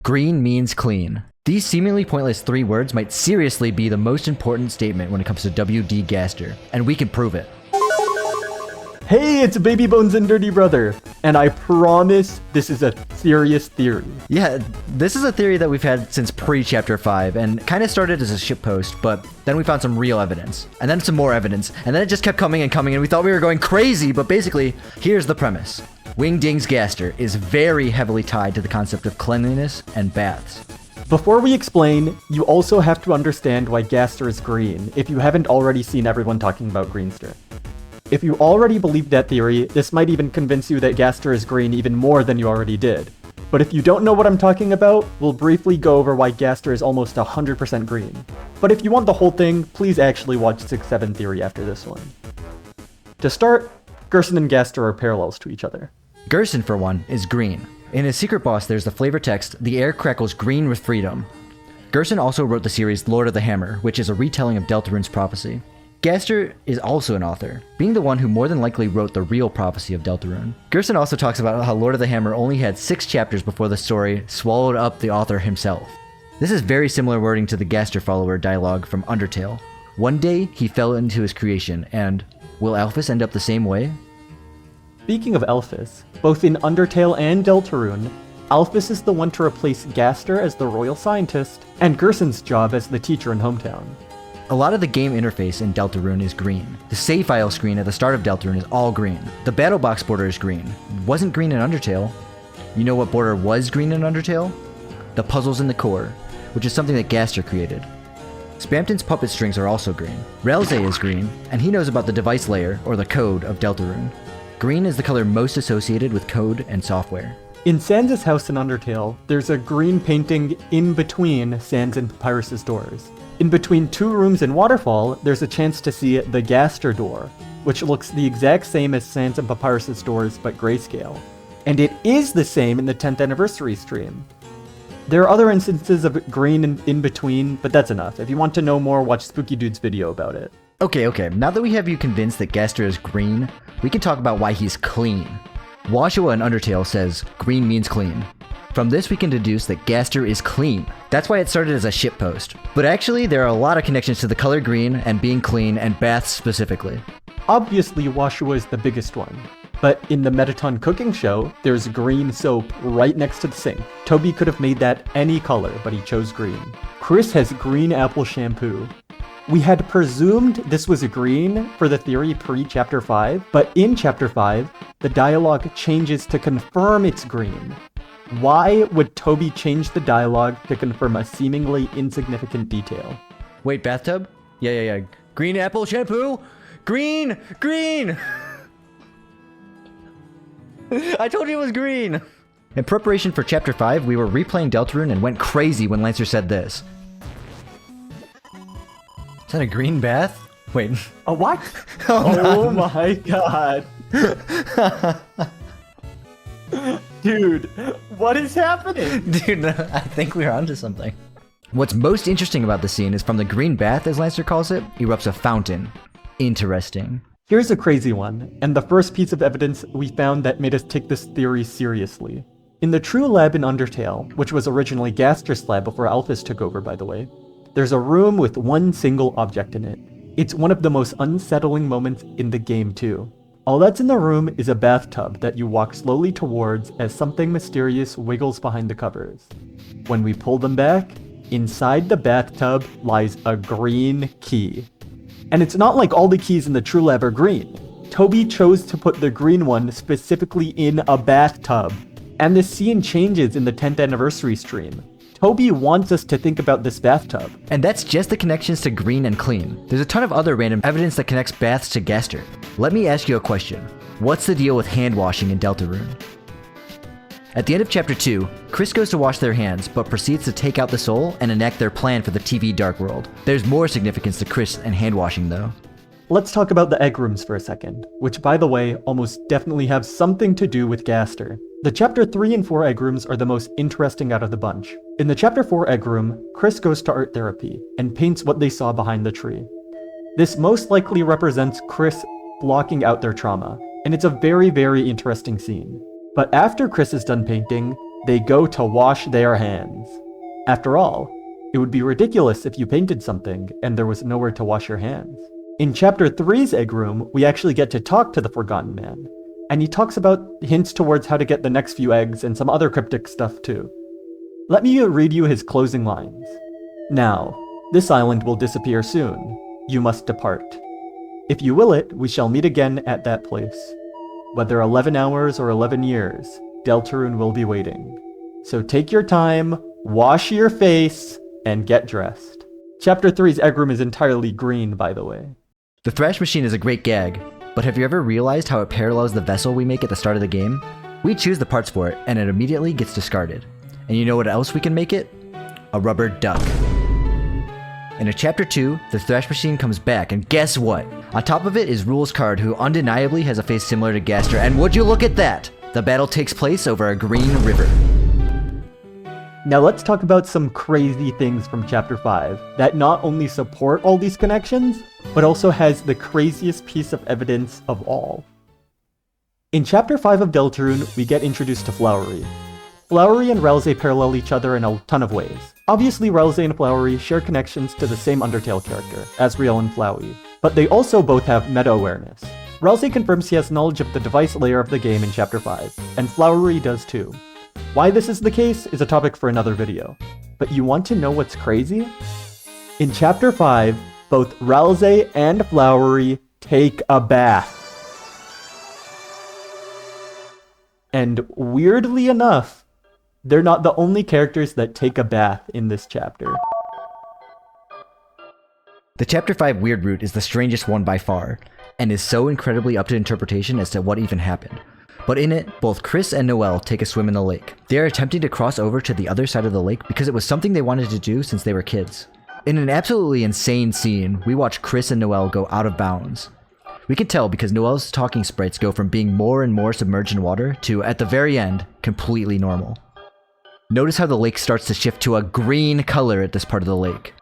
Green means clean. These seemingly pointless 3 words might seriously be the most important statement when it comes to WD Gaster, and we can prove it. Hey, it's Baby Bones and Dirty Brother, and I promise this is a serious theory. Yeah, this is a theory that we've had since pre-Chapter 5, and kind of started as a shitpost, but then we found some real evidence, and then some more evidence, and then it just kept coming and coming, and we thought we were going crazy, but basically, here's the premise. Wingding's Gaster is very heavily tied to the concept of cleanliness and baths. Before we explain, you also have to understand why Gaster is green, if you haven't already seen everyone talking about Greenster. If you already believe that theory, this might even convince you that Gaster is green even more than you already did. But if you don't know what I'm talking about, we'll briefly go over why Gaster is almost 100% green. But if you want the whole thing, please actually watch 6-7 Theory after this one. To start, Gerson and Gaster are parallels to each other. Gerson, for one, is green. In his secret boss, there's the flavor text, "The air crackles green with freedom." Gerson also wrote the series Lord of the Hammer, which is a retelling of Deltarune's prophecy. Gaster is also an author, being the one who more than likely wrote the real prophecy of Deltarune. Gerson also talks about how Lord of the Hammer only had 6 chapters before the story swallowed up the author himself. This is very similar wording to the Gaster follower dialogue from Undertale. One day, he fell into his creation, and will Alphys end up the same way? Speaking of Alphys, both in Undertale and Deltarune, Alphys is the one to replace Gaster as the royal scientist, and Gerson's job as the teacher in Hometown. A lot of the game interface in Deltarune is green. The save file screen at the start of Deltarune is all green. The battle box border is green. Wasn't green in Undertale. You know what border was green in Undertale? The puzzles in the core, which is something that Gaster created. Spamton's puppet strings are also green. Relze is green, and he knows about the device layer, or the code, of Deltarune. Green is the color most associated with code and software. In Sans' house in Undertale, there's a green painting in between Sans and Papyrus's doors. In between 2 rooms in Waterfall, there's a chance to see the Gaster door, which looks the exact same as Sans and Papyrus's doors, but grayscale. And it is the same in the 10th anniversary stream. There are other instances of green in between, but that's enough. If you want to know more, watch Spooky Dude's video about it. Okay, now that we have you convinced that Gaster is green, we can talk about why he's clean. Washua in Undertale says, green means clean. From this we can deduce that Gaster is clean. That's why it started as a shitpost. But actually, there are a lot of connections to the color green and being clean and baths specifically. Obviously, Washua is the biggest one. But in the Metaton cooking show, there's green soap right next to the sink. Toby could have made that any color, but he chose green. Chris has green apple shampoo. We had presumed this was green for the theory pre-Chapter 5, but in Chapter 5, the dialogue changes to confirm it's green. Why would Toby change the dialogue to confirm a seemingly insignificant detail? Wait, bathtub? Yeah. Green apple shampoo? Green! I told you it was green! In preparation for Chapter 5, we were replaying Deltarune and went crazy when Lancer said this. Is that a green bath? Wait. A what? Oh my god. Dude, what is happening? Dude, I think we're onto something. What's most interesting about the scene is from the green bath, as Lancer calls it, erupts a fountain. Interesting. Here's a crazy one, and the first piece of evidence we found that made us take this theory seriously. In the True Lab in Undertale, which was originally Gaster's lab before Alphys took over by the way, there's a room with one single object in it. It's one of the most unsettling moments in the game too. All that's in the room is a bathtub that you walk slowly towards as something mysterious wiggles behind the covers. When we pull them back, inside the bathtub lies a green key. And it's not like all the keys in the True Lab are green. Toby chose to put the green one specifically in a bathtub. And the scene changes in the 10th anniversary stream. Toby wants us to think about this bathtub. And that's just the connections to green and clean. There's a ton of other random evidence that connects baths to Gaster. Let me ask you a question. What's the deal with hand washing in Deltarune? At the end of Chapter 2, Chris goes to wash their hands, but proceeds to take out the soul and enact their plan for the TV Dark World. There's more significance to Chris and hand washing though. Let's talk about the egg rooms for a second, which by the way, almost definitely have something to do with Gaster. The Chapter 3 and 4 egg rooms are the most interesting out of the bunch. In the Chapter 4 egg room, Chris goes to art therapy and paints what they saw behind the tree. This most likely represents Chris blocking out their trauma, and it's a very, very interesting scene. But after Chris is done painting, They go to wash their hands. After all, it would be ridiculous if you painted something and there was nowhere to wash your hands. In Chapter 3's Egg Room, we actually get to talk to the Forgotten Man, and he talks about hints towards how to get the next few eggs and some other cryptic stuff too. Let me read you his closing lines. Now, this island will disappear soon. You must depart. If you will it, we shall meet again at that place. Whether 11 hours or 11 years, Deltarune will be waiting. So take your time, wash your face, and get dressed. Chapter 3's Egg Room is entirely green, by the way. The thrash machine is a great gag, but have you ever realized how it parallels the vessel we make at the start of the game? We choose the parts for it, and it immediately gets discarded. And you know what else we can make it? A rubber duck. In Chapter 2, the thrash machine comes back, and guess what? On top of it is Rule's card, who undeniably has a face similar to Gaster, and would you look at that? The battle takes place over a green river. Now let's talk about some crazy things from Chapter 5 that not only support all these connections, but also has the craziest piece of evidence of all. In Chapter 5 of Deltarune, we get introduced to Flowery. Flowery and Ralsei parallel each other in a ton of ways. Obviously, Ralsei and Flowery share connections to the same Undertale character, Asriel and Flowey, but they also both have meta-awareness. Ralsei confirms he has knowledge of the device layer of the game in Chapter 5, and Flowery does too. Why this is the case is a topic for another video. But you want to know what's crazy? In Chapter 5, both Ralsei and Flowery take a bath. And weirdly enough, they're not the only characters that take a bath in this chapter. The Chapter 5 weird route is the strangest one by far, and is so incredibly up to interpretation as to what even happened. But in it, both Chris and Noelle take a swim in the lake. They are attempting to cross over to the other side of the lake because it was something they wanted to do since they were kids. In an absolutely insane scene, we watch Chris and Noelle go out of bounds. We can tell because Noelle's talking sprites go from being more and more submerged in water to, at the very end, completely normal. Notice how the lake starts to shift to a green color at this part of the lake.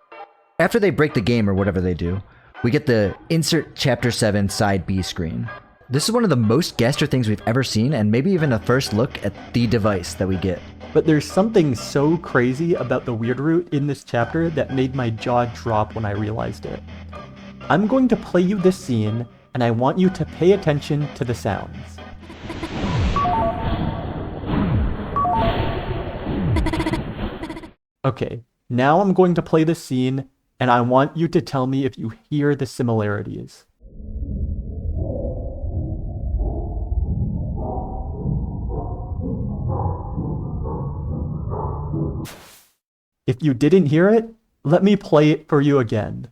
After they break the game or whatever they do, we get the Insert Chapter 7 Side B screen. This is one of the most Gaster things we've ever seen, and maybe even a first look at the device that we get. But there's something so crazy about the weird route in this chapter that made my jaw drop when I realized it. I'm going to play you this scene, and I want you to pay attention to the sounds. Okay, now I'm going to play this scene, and I want you to tell me if you hear the similarities. If you didn't hear it, let me play it for you again.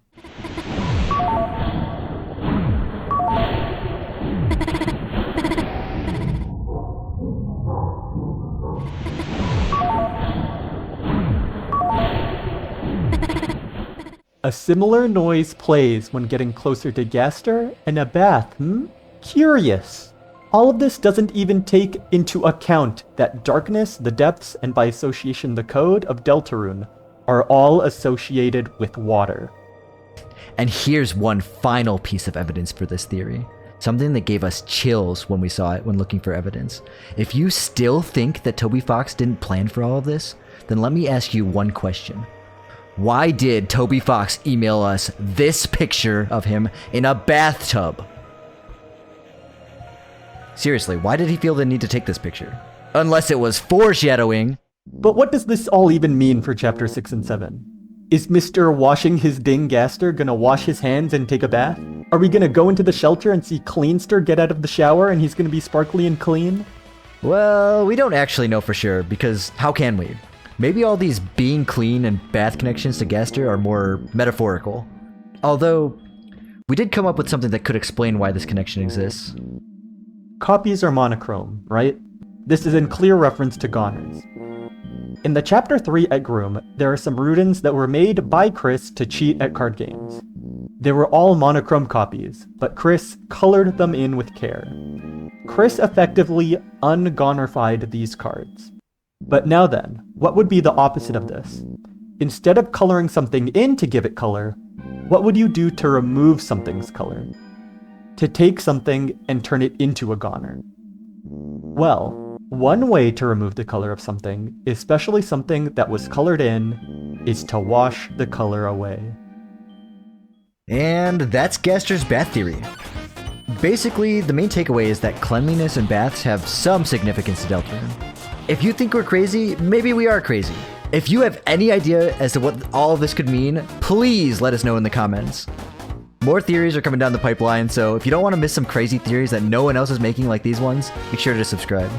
A similar noise plays when getting closer to Gaster and a bath, Curious. All of this doesn't even take into account that darkness, the depths, and by association the code of Deltarune are all associated with water. And here's one final piece of evidence for this theory. Something that gave us chills when we saw it when looking for evidence. If you still think that Toby Fox didn't plan for all of this, then let me ask you one question. Why did Toby Fox email us this picture of him in a bathtub? Seriously, why did he feel the need to take this picture? Unless it was foreshadowing. But what does this all even mean for Chapter 6 and 7? Is Mr. Washing His Ding Gaster gonna wash his hands and take a bath? Are we gonna go into the shelter and see Greenster get out of the shower and he's gonna be sparkly and clean? Well, we don't actually know for sure, because how can we? Maybe all these being clean and bath connections to Gaster are more metaphorical. Although, we did come up with something that could explain why this connection exists. Copies are monochrome, right? This is in clear reference to goners. In the Chapter 3 Egg Room, there are some rudins that were made by Chris to cheat at card games. They were all monochrome copies, but Chris colored them in with care. Chris effectively un-gonerified these cards. But now then, what would be the opposite of this? Instead of coloring something in to give it color, what would you do to remove something's color? To take something and turn it into a goner? Well, One way to remove the color of something, especially something that was colored in, is to wash the color away. And that's Gaster's bath theory. Basically, the main takeaway is that cleanliness in baths have some significance to Deltarune. If you think we're crazy, maybe we are crazy. If you have any idea as to what all of this could mean, please let us know in the comments. More theories are coming down the pipeline, so if you don't want to miss some crazy theories that no one else is making like these ones, make sure to subscribe.